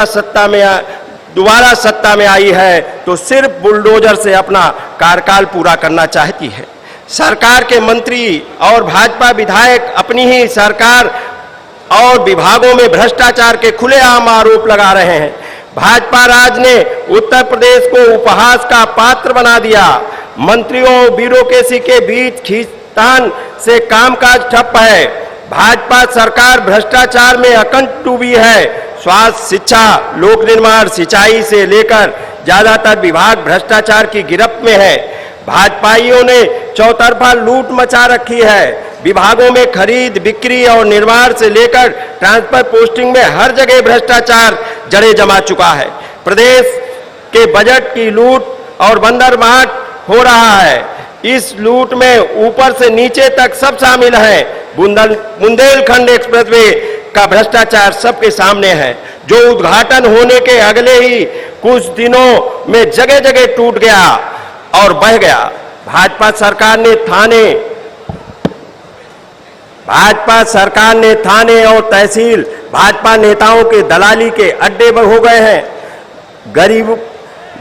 दोबारा सत्ता में आई है तो सिर्फ बुलडोजर से अपना कार्यकाल पूरा करना चाहती है। सरकार के मंत्री और भाजपा विधायक अपनी ही सरकार और विभागों में भ्रष्टाचार के खुलेआम आरोप लगा रहे हैं। भाजपा राज ने उत्तर प्रदेश को उपहास का पात्र बना दिया। मंत्रियों ब्यूरोक्रेसी के बीच खींचतान से कामकाज ठप है। भाजपा सरकार भ्रष्टाचार में अकंठ डूबी है। स्वास्थ्य, शिक्षा, लोक निर्माण, सिंचाई से लेकर ज्यादातर विभाग भ्रष्टाचार की गिरफ्त में है। भाजपाइयों ने चौतरफा लूट मचा रखी है। विभागों में खरीद, बिक्री और निर्माण से लेकर ट्रांसफर पोस्टिंग में हर जगह भ्रष्टाचार जड़ें जमा चुका है। प्रदेश के बजट की लूट और बंदरबांट हो रहा है। इस लूट में ऊपर से नीचे तक सब शामिल है। बुंदेलखंड एक्सप्रेसवे का भ्रष्टाचार सबके सामने है, जो उद्घाटन होने के अगले ही कुछ दिनों में जगह जगह टूट गया और बह गया। भाजपा सरकार ने थाने और तहसील भाजपा नेताओं के दलाली के अड्डे हो गए हैं।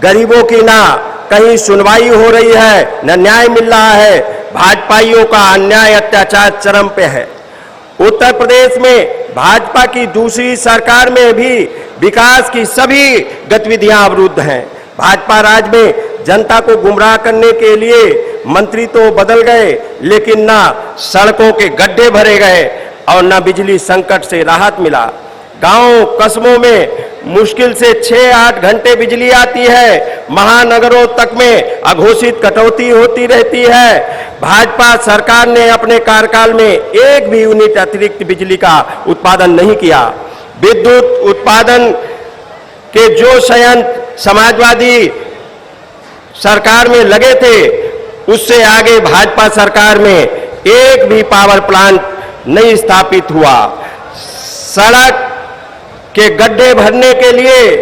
गरीबों की ना कहीं सुनवाई हो रही है, न न्याय मिल रहा है। भाजपाइयों का अन्याय अत्याचार चरम पे है। उत्तर प्रदेश में भाजपा की दूसरी सरकार में भी विकास की सभी गतिविधियां अवरुद्ध हैं। भाजपा राज में जनता को गुमराह करने के लिए मंत्री तो बदल गए, लेकिन ना सड़कों के गड्ढे भरे गए और ना बिजली संकट से राहत मिला। गांव कस्बों में मुश्किल से 6-8 घंटे बिजली आती है। महानगरों तक में अघोषित कटौती होती रहती है। भाजपा सरकार ने अपने कार्यकाल में एक भी यूनिट अतिरिक्त बिजली का उत्पादन नहीं किया। विद्युत उत्पादन के जो संयंत्र समाजवादी सरकार में लगे थे, उससे आगे भाजपा सरकार में एक भी पावर प्लांट नहीं स्थापित हुआ। सड़क के गड्ढे भरने के लिए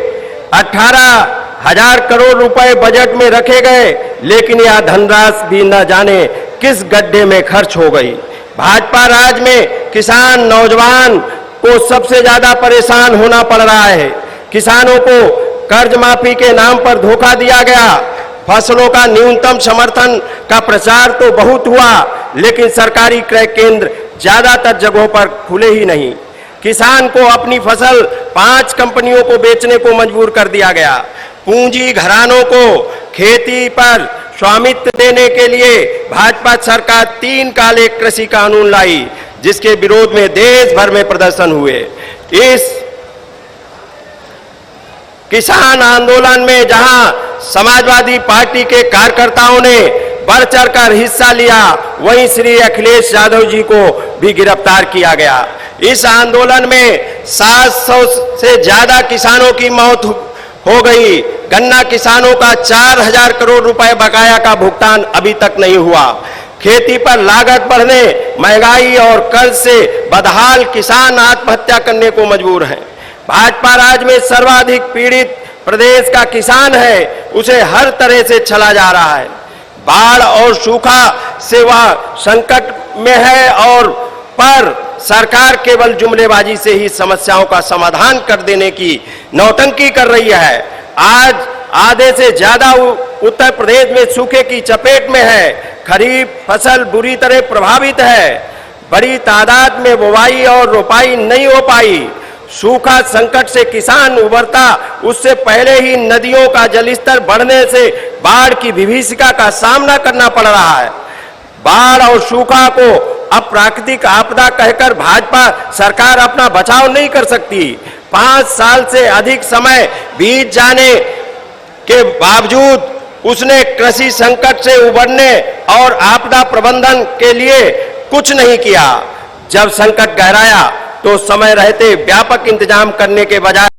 18,000 करोड़ रुपए बजट में रखे गए, लेकिन यह धनराशि भी न जाने किस गड्ढे में खर्च हो गई। भाजपा राज में किसान, नौजवान को सबसे ज्यादा परेशान होना पड़ रहा है। किसानों को कर्ज माफी के नाम पर धोखा दिया गया। फसलों का न्यूनतम समर्थन का प्रचार तो बहुत हुआ, लेकिन सरकारी क्रय केंद्र ज्यादातर जगहों पर खुले ही नहीं। किसान को अपनी फसल 5 कंपनियों को बेचने को मजबूर कर दिया गया। पूंजी घरानों को खेती पर स्वामित्व देने के लिए भाजपा सरकार 3 काले कृषि कानून लाई, जिसके विरोध में देश भर में प्रदर्शन हुए। इस किसान आंदोलन में जहां समाजवादी पार्टी के कार्यकर्ताओं ने बढ़ चढ़कर हिस्सा लिया, वहीं श्री अखिलेश यादव जी को भी गिरफ्तार किया गया। इस आंदोलन में 700 से ज्यादा किसानों की मौत हो गई। गन्ना किसानों का 4,000 करोड़ रुपए बकाया का भुगतान अभी तक नहीं हुआ। खेती पर लागत बढ़ने, महंगाई और कर्ज से बदहाल किसान आत्महत्या करने को मजबूर हैं। भाजपा राज में सर्वाधिक पीड़ित प्रदेश का किसान है, उसे हर तरह से छला जा रहा है। बाढ़ और सूखा से वह संकट में है और पर सरकार केवल जुमलेबाजी से ही समस्याओं का समाधान कर देने की नौटंकी कर रही है। आज आधे से ज्यादा उत्तर प्रदेश में सूखे की चपेट में है। खरीफ फसल बुरी तरह प्रभावित है। बड़ी तादाद में बुवाई और रोपाई नहीं हो पाई। सूखा संकट से किसान उबरता उससे पहले ही नदियों का जलस्तर बढ़ने से बाढ़ की विभीषिका का सामना करना पड़ रहा है। बाढ़ और सूखा को अब प्राकृतिक आपदा कहकर भाजपा सरकार अपना बचाव नहीं कर सकती। 5 साल से अधिक समय बीत जाने के बावजूद उसने कृषि संकट से उबरने और आपदा प्रबंधन के लिए कुछ नहीं किया। जब संकट गहराया तो समय रहते व्यापक इंतजाम करने के बजाय